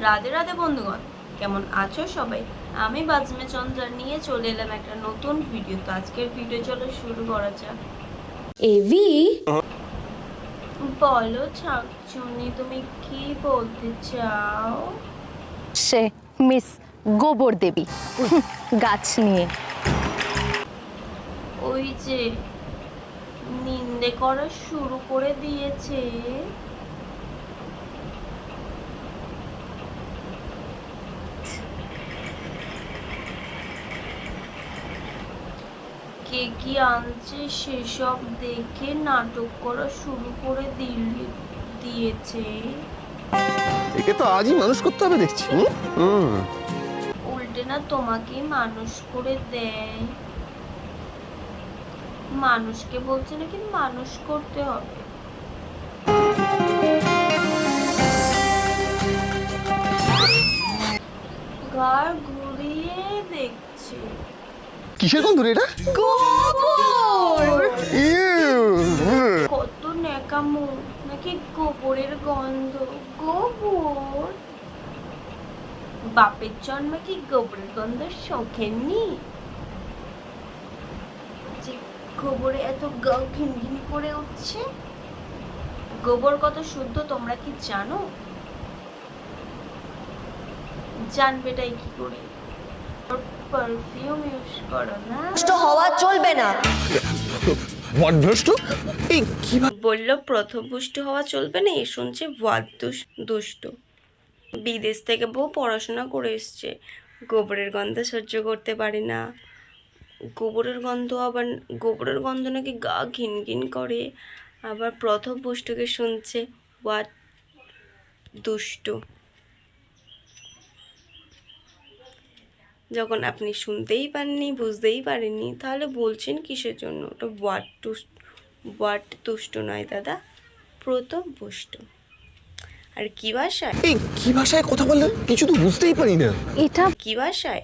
রাধে রাধে বন্ধুগণ, কেমন আছো সবাই? আমি বাজমে চন্দ্রা নিয়ে চলে এলাম একটা নতুন ভিডিও। তো আজকের ভিডিও চলো শুরু করা যাক। এভি, বলো ছাকচুনি, তুমি কি বলতে চাও? সে মিস গোবর দেবী গাছ নিয়ে। ওই যে নিন্দে করা শুরু করে দিয়েছে। কে কি আনছে সেসব দেখে নাটক করা শুরু করে দিয়েছে। একে তো আজই মানুষ করতে হবে দেখছি। উল্টে না তোমাকে মানুষ করে দেয়। মানুষকে বলছে নাকি মানুষ করতে হবে। ঘর ঘুরিয়ে দেখছে। কিসের গন্ধ রে এটা? গোবর! কত ন্যাকামো, নাকি গোবরের গন্ধ। গোবর? বাপের জন্মে কি গোবরের গন্ধ শোকেননি? যে গোবরে এত গা ঘিনঘিন করে উঠছে। গোবর কত শুদ্ধ তোমরা কি জানো? জানবেটাই কি করে? পারফিউম ইউজ করো না। নষ্ট হওয়া চলবে না। ভদ্রষ্ট এই কি বললো প্রথম পুষ্ট হওয়া চলবে না, এ শুনছে ওয়াদ দুষ্ট। বিদেশ থেকে বউ পড়াশোনা করে এসছে, গোবরের গন্ধ সহ্য করতে পারে না। গোবরের গন্ধ নাকি গা ঘিন ঘিন করে। আবার প্রথম পুষ্টকে শুনছে ওয়াদ দুষ্ট। যখন আপনি শুনতেই পাননি, বুঝতেই পারেননি, তাহলে বলছেন কিসের জন্য? ওটা ওয়াট তুষ্ট নয় দাদা, প্রথম পুষ্ট। আর কি ভাষায়? এই কি ভাষায় কথা বললেন কিছু তো বুঝতেই পারি না। এটা কি ভাষায়?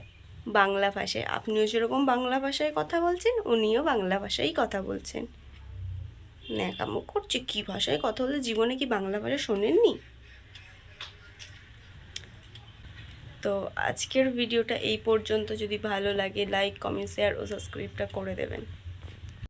বাংলা ভাষায়। আপনিও যেরকম বাংলা ভাষায় কথা বলছেন, উনিও বাংলা ভাষায় কথা বলছেন। ন্যাকামো করছে। কি ভাষায় কথা বলে? জীবনে কি বাংলা ভাষা শোনেননি? তো আজকের ভিডিওটা এই পর্যন্ত। যদি ভালো লাগে লাইক, কমেন্ট, শেয়ার ও সাবস্ক্রাইবটা করে দেবেন।